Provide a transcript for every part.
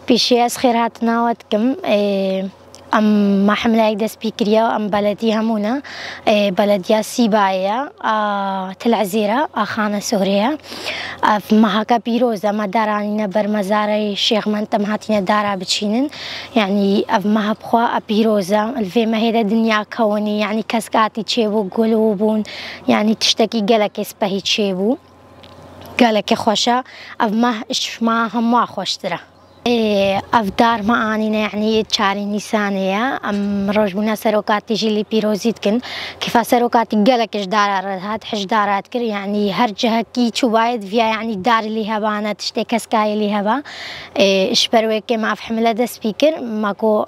پیشیاز خیرات نواد کم ام محمله دست بیکریا ام بلدی همونا بلدیا سیبایا تلعزیرا خانه سوریا محاكا بيروزا ما دارانينا برمزاري شيخ منتم هاتينا دارا بتشينن يعني ما بخوا بيروزا الفي ما هي الدنيا كوني يعني كسكاتي تشيبو قلوبون يعني تشتكي قالك اسبهي تشيبو قالك خوشا ما اش ما هم خوشتره أفدار ما أنينا يعني تشاري نيسانية أم رجبنا سروقاتي جيلي بيروزيت كن كيف سروقاتي قالك إيش دار هاد حش دارات كر يعني هر جهة كي شوايد فيها يعني دار اللي هبانا تشتي كسكاي اللي هبا إيش برويك ما في حملة ده سبيكر ماكو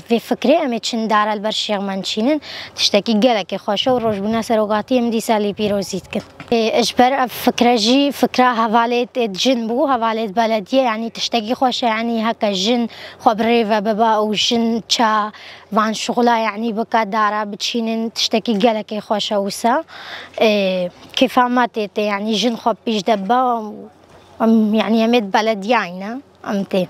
في فكرة أمتشن دار البرشيغ منشينن تشتكي قالك خوشة ورجبنا سروقاتي مدي سالي بيروزيت كن إيش بر فكرة جي فكرة هفاليت جنبو هفاليت بلدية يعني تشتكي خوشة يعني هكا جن خبريفا بابا وجن تشا فان شغلا يعني بكا دارا بتشينن تشتكي قالك خوشة وسا كيف ما تيتي يعني جن خب بيش دبا يعني يمد بلديانا أمتي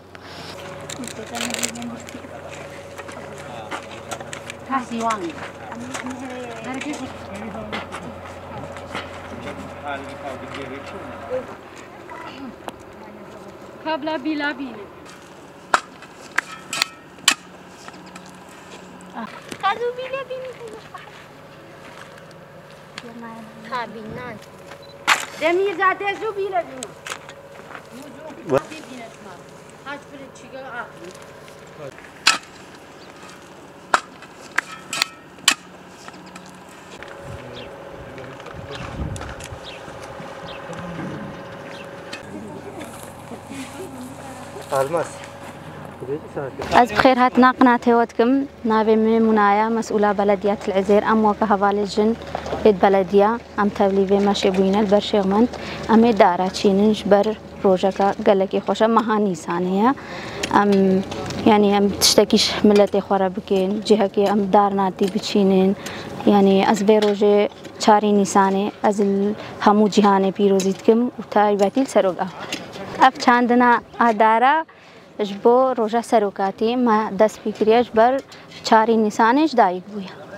كابلا بيلا بيني خذوا بيلا بيني خابينان دمي زاتي شو بيلا بيني موجود بينا اسمع هاش بريد شيء آخر از بخير هاتنا قناتي ودكم نابي منايا مسؤولة بلديات العزير ام وكا هفالي الجن بيت بلدية ام تبليفي ماشي بوينة البرشيغمنت امي دارا تشينن جبر روجكا قالكي خوشا مها نيسانية ام يعني ام تشتكيش ملتي خورا بكين جهكي ام دار نادي بتشينن يعني از بيروجي چاري نيساني از همو جهاني بيروزيتكم وتايباتي لسروقا اف چاندنا ادارا جبو روجا سروقاتي ما دست بكرياش بر چاري نيسانيش دايق بويا